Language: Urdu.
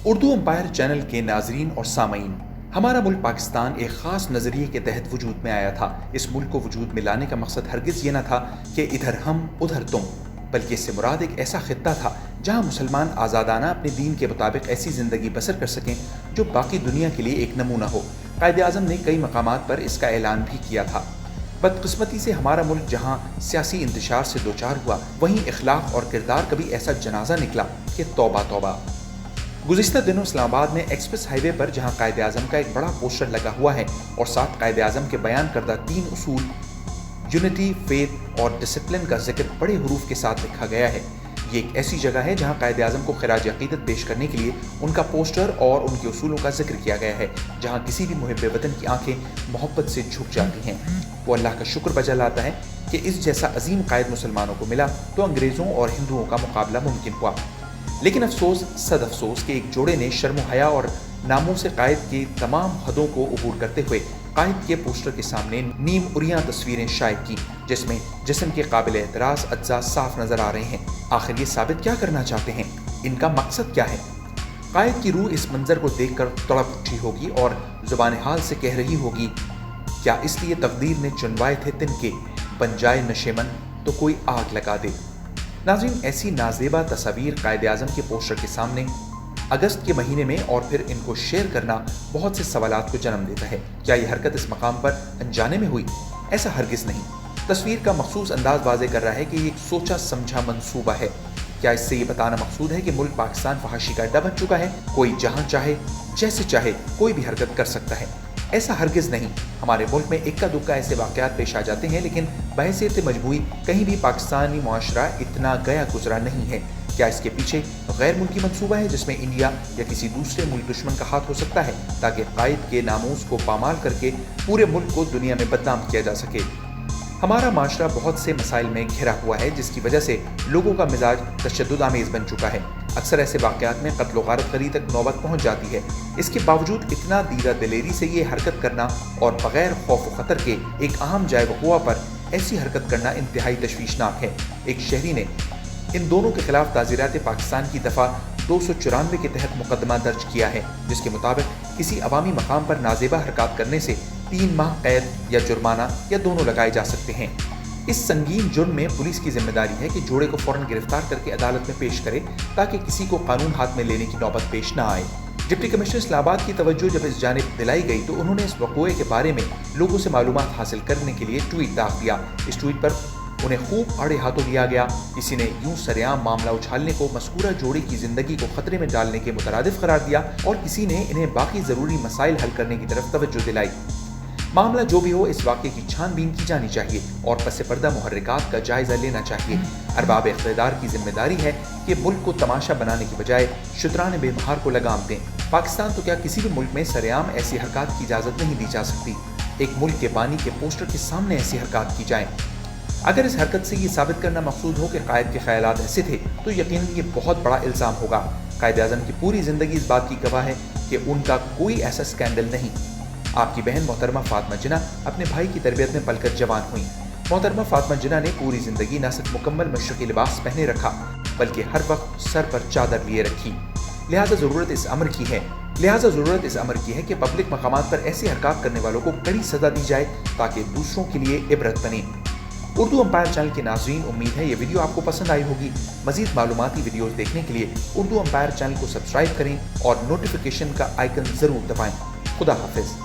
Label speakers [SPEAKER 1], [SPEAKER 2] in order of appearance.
[SPEAKER 1] اردو امپائر چینل کے ناظرین اور سامعین، ہمارا ملک پاکستان ایک خاص نظریے کے تحت وجود میں آیا تھا۔ اس ملک کو وجود میں لانے کا مقصد ہرگز یہ نہ تھا کہ ادھر ہم ادھر تم، بلکہ اس سے مراد ایک ایسا خطہ تھا جہاں مسلمان آزادانہ اپنے دین کے مطابق ایسی زندگی بسر کر سکیں جو باقی دنیا کے لیے ایک نمونہ ہو۔ قائد اعظم نے کئی مقامات پر اس کا اعلان بھی کیا تھا۔ بدقسمتی سے ہمارا ملک جہاں سیاسی انتشار سے دوچار ہوا، وہیں اخلاق اور کردار کا بھی ایسا جنازہ نکلا کہ توبہ توبہ۔ گزشتہ دنوں اسلام آباد میں ایکسپریس ہائی وے پر جہاں قائد اعظم کا ایک بڑا پوسٹر لگا ہوا ہے اور ساتھ قائد اعظم کے بیان کردہ 3 اصول یونٹی، فیتھ اور ڈسپلن کا ذکر بڑے حروف کے ساتھ لکھا گیا ہے، یہ ایک ایسی جگہ ہے جہاں قائد اعظم کو خراج عقیدت پیش کرنے کے لیے ان کا پوسٹر اور ان کے اصولوں کا ذکر کیا گیا ہے، جہاں کسی بھی محب وطن کی آنکھیں محبت سے جھک جاتی ہیں۔ وہ اللہ کا شکر بجا لاتا ہے کہ اس جیسا عظیم قائد مسلمانوں کو ملا تو انگریزوں اور ہندوؤں کا مقابلہ ممکن ہوا۔ لیکن افسوس، صد افسوس کہ ایک جوڑے نے شرم و حیا اور ناموں سے قائد کی تمام حدوں کو عبور کرتے ہوئے قائد کے پوسٹر کے سامنے نیم اریاں تصویریں شائع کی، جس میں جسم کے قابل اعتراض اجزاء صاف نظر آ رہے ہیں۔ آخر یہ ثابت کیا کرنا چاہتے ہیں؟ ان کا مقصد کیا ہے؟ قائد کی روح اس منظر کو دیکھ کر تڑپ اٹھی ہوگی اور زبان حال سے کہہ رہی ہوگی، کیا اس لیے تقدیر نے چنوائے تھے تنکے، بن جائے نشیمن تو کوئی آگ لگا دے۔ ناظرین، ایسی نازیبا تصاویر قائد اعظم کے پوسٹر کے سامنے اگست کے مہینے میں اور پھر ان کو شیئر کرنا بہت سے سوالات کو جنم دیتا ہے۔ کیا یہ حرکت اس مقام پر انجانے میں ہوئی؟ ایسا ہرگز نہیں۔ تصویر کا مخصوص انداز واضح کر رہا ہے کہ یہ ایک سوچا سمجھا منصوبہ ہے۔ کیا اس سے یہ بتانا مقصود ہے کہ ملک پاکستان فحاشی کا اڈا بن چکا ہے؟ کوئی جہاں چاہے، جیسے چاہے کوئی بھی حرکت کر سکتا ہے؟ ایسا ہرگز نہیں۔ ہمارے ملک میں اکا دکا ایسے واقعات پیش آ جاتے ہیں، لیکن بحیثیت مجموعی کہیں بھی پاکستانی معاشرہ اتنا گیا گزرا نہیں ہے۔ کیا اس کے پیچھے غیر ملکی منصوبہ ہے جس میں انڈیا یا کسی دوسرے ملک دشمن کا ہاتھ ہو سکتا ہے تاکہ قائد کے ناموس کو پامال کر کے پورے ملک کو دنیا میں بدنام کیا جا سکے؟ ہمارا معاشرہ بہت سے مسائل میں گھرا ہوا ہے جس کی وجہ سے لوگوں کا مزاج تشدد آمیز بن چکا ہے۔ اکثر ایسے واقعات میں قتل و غارت گری تک نوبت پہنچ جاتی ہے۔ اس کے باوجود اتنا دیرہ دلیری سے یہ حرکت کرنا اور بغیر خوف و خطر کے ایک اہم جائے وقوع پر ایسی حرکت کرنا انتہائی تشویشناک ہے۔ ایک شہری نے ان دونوں کے خلاف تعزیرات پاکستان کی دفعہ 294 کے تحت مقدمہ درج کیا ہے، جس کے مطابق کسی عوامی مقام پر نازیبا حرکات کرنے سے 3 ماہ قید یا جرمانہ یا دونوں لگائے جا سکتے ہیں۔ اس سنگین جرم میں پولیس کی ذمہ داری ہے کہ جوڑے کو فوراً گرفتار کر کے عدالت میں پیش کرے تاکہ کسی کو قانون ہاتھ میں لینے کی نوبت پیش نہ آئے۔ ڈپٹی کمشنر اسلام آباد کی توجہ جب اس جانب دلائی گئی تو انہوں نے اس وقوعے کے بارے میں لوگوں سے معلومات حاصل کرنے کے لیے ٹویٹ داغ دیا۔ اس ٹویٹ پر انہیں خوب آڑے ہاتھوں لیا گیا۔ کسی نے یوں سریعام معاملہ اچھالنے کو مذکورہ جوڑے کی زندگی کو خطرے میں ڈالنے کے مترادف قرار دیا اور کسی نے انہیں باقی ضروری مسائل حل کرنے کی طرف توجہ دلائی۔ معاملہ جو بھی ہو، اس واقعے کی چھان بین کی جانی چاہیے اور پس پردہ محرکات کا جائزہ لینا چاہیے۔ ارباب اقتدار کی ذمہ داری ہے کہ ملک کو تماشا بنانے کی بجائے شتران بے مہار کو لگام دیں۔ پاکستان تو کیا کسی بھی ملک میں سریعام ایسی حرکات کی اجازت نہیں دی جا سکتی۔ ایک ملک کے بانی کے پوسٹر کے سامنے ایسی حرکات کی جائیں۔ اگر اس حرکت سے یہ ثابت کرنا مقصود ہو کہ قائد کے خیالات ایسے تھے تو یقیناً یہ بہت بڑا الزام ہوگا۔ قائد اعظم کی پوری زندگی اس بات کی گواہ ہے کہ ان کا کوئی ایسا سکینڈل نہیں۔ آپ کی بہن محترمہ فاطمہ جناح اپنے بھائی کی تربیت میں پل کر جوان ہوئیں۔ محترمہ فاطمہ جناح نے پوری زندگی نہ صرف مکمل مشرقی لباس پہنے رکھا بلکہ ہر وقت سر پر چادر لیے رکھی۔ لہٰذا ضرورت اس امر کی ہے کہ پبلک مقامات پر ایسی حرکات کرنے والوں کو کڑی سزا دی جائے تاکہ دوسروں کے لیے عبرت بنے۔ اردو امپائر چینل کے ناظرین، امید ہے یہ ویڈیو آپ کو پسند آئی ہوگی۔ مزید معلوماتی ویڈیوز دیکھنے کے لیے اردو امپائر چینل کو سبسکرائب کریں اور نوٹیفیکیشن کا آئیکن ضرور دبائیں۔ خدا حافظ۔